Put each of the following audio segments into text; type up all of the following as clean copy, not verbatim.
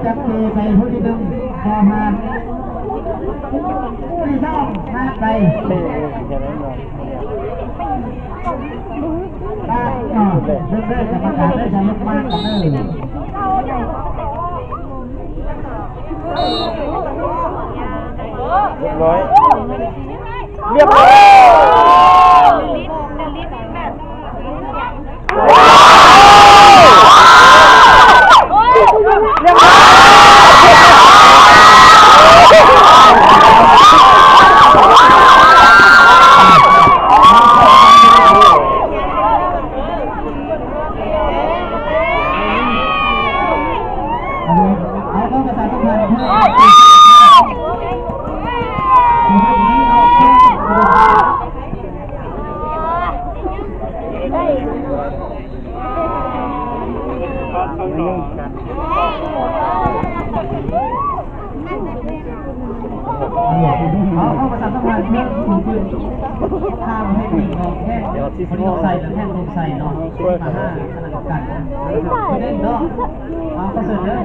จับเจไปผู้ที่ดึงพอมาไม่ชอบมาไปตาเดินได้กรรมการได้ใช้ลูกมากกันเลยเรียบร้อยเรียบร้อยเข้าประสานสัมพันธ์เพื่อคุณข้ามให้ดีเราแค่คนที่ใส่แค่ลงใส่เนาะช่วยมาห้าขนาดกันไม่ได้เนาะเอาก็เสร็จเลย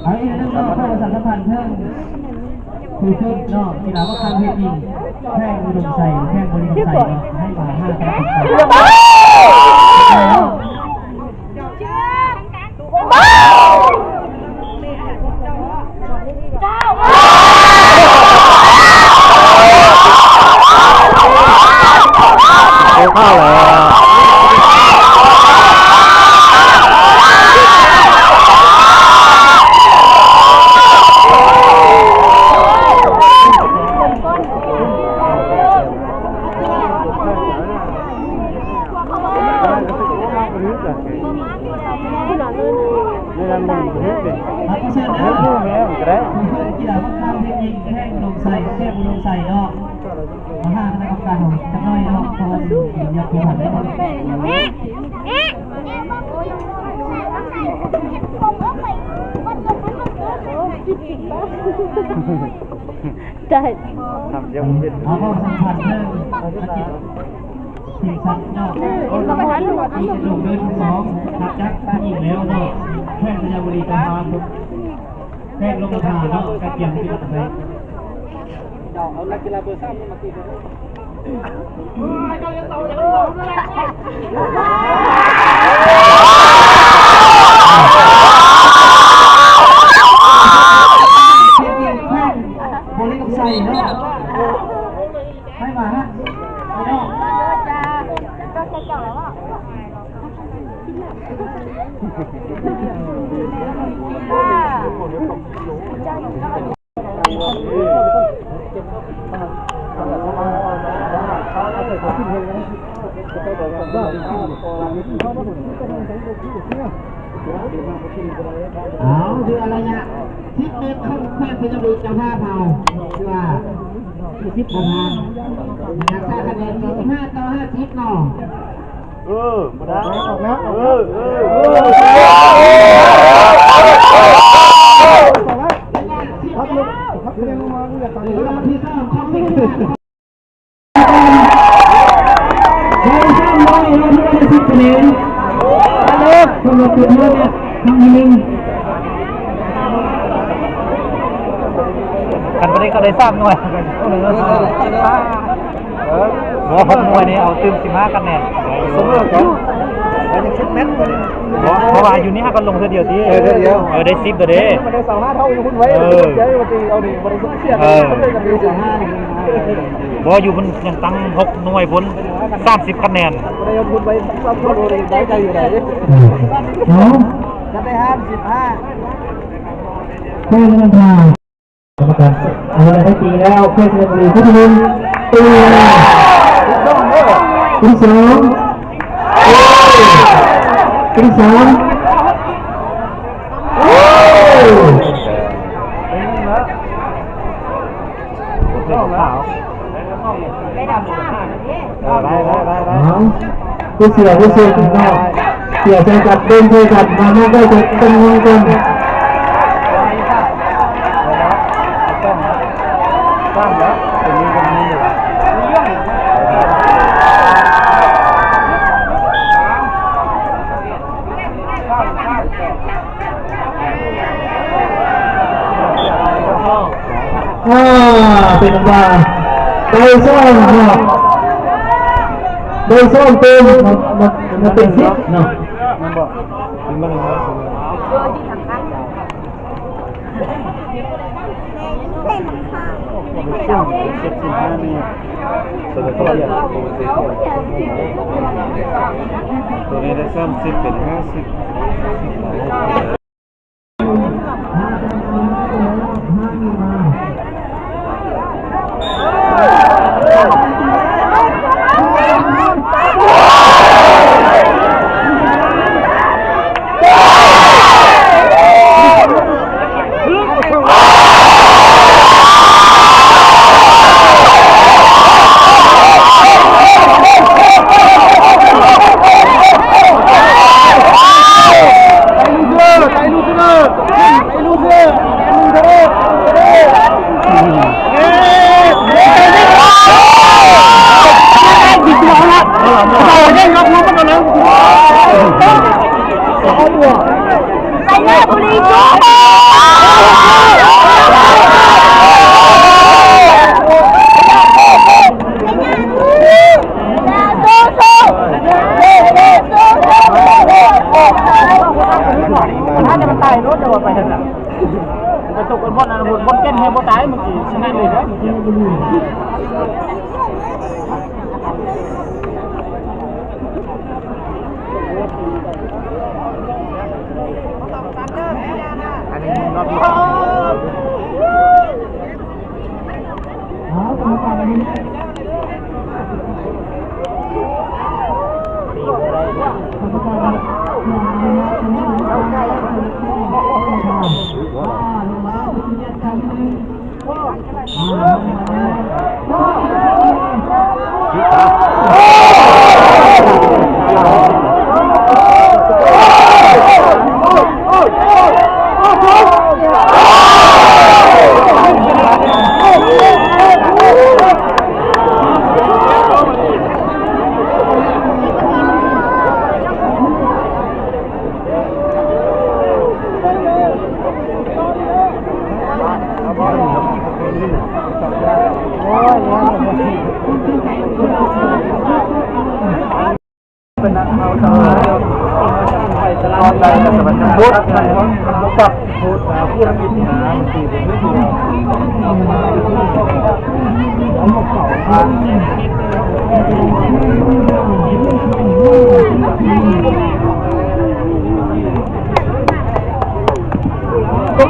เอาอีกนึงเนาะเข้าประสานสัมพันธ์เพื่อคือชุดเนาะกีฬาว่าการเวทีแข่งอุดมใส่แข่งบริสุทธิ์ใส่เนาะให้มาห้าขนาดกันเข้าแล้วกีฬาข้ามเทคนิคแข่งลงใส่แข่งลงใส่เนาะมาห้าคณะกรรมการของจังน้อยเนาะเพราะว่าอยากเป็นหันได้ใช่ทำยังไม่เอาข้อสัมผัสเรื่องทีมสัตว์เนาะอีกหนุ่มเดินสองทักจักตั้งอีกแล้วเนาะแข่งพยาบุรีตาพามแข่งลงทาเนาะการเกี่ยงที่มันไปเอานักกีฬาเบอร์3มาตีกันโบลิ่งกับใส่เนาะให้มาฮะเนาะก็ใช้เก่าแล้วอ่ะ เอาคืออะไรเนี่ยทิศเมตรเข้าแค่เป็นระเบียบจะผ้าเผาคือว่าทิศประมาณอยากได้คะแนน45-50เนาะมาได้ออกนะพักเรียนมาเรียนตอนนี้ที่สร้างความเป็นคนละจุดเลยเนี่ยทำหนึ่งกันไปได้ก็ได้สร้างหน่วยพักหน่วยนี้เอาตื่ม15กันแน่สมมติว่าเราจะคิดแมทกันเพราะว่าอยู่นี่5กันลงเดียวทีได้10ตัวเด้มันได้25เท่าคุณไว้เดี๋ยวมาตีเอาดิบริสุทธิ์เสียบ่อยู่มันยังตั้ง6หน่วยพ้น30คะแนนได้เอาคุณไว้ซับซ้อนเลยได้ใจอยู่ไหนจะได้55เพื่อนมันทางอะไรได้ตีแล้วเพื่อนจะตีที่หนึ่งตีที่สองที่สามผู้เสียถึงนอกเสียใจกับเดินใจกับมาไม่ได้จะเป็นงงกันบ้างแล้วเป็นมีกันนี่อยู่เป็นว่าโดยส้มเนาะโดยส้มเป็นมันเป็นสิเนาะมันบอกมันอะไร75นี่ตัวนี้ตัวนี้ได้30เป็น50บนเก้นให้บนตายเมื่อกี้ชนะเลยนะอันนี้รอบเป็นนักเอาตอนใดแต่มันจะพูดมันปักพูดพูดผิดนะบางทีผมไม่ถูก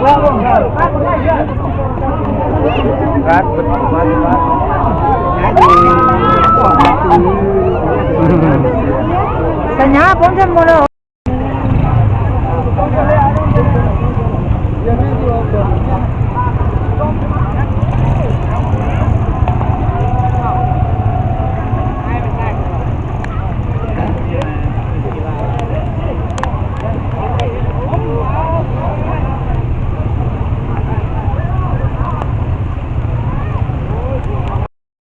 แล้วลงแล้วรัดรัดสัญญาผมจะหมดแล้ว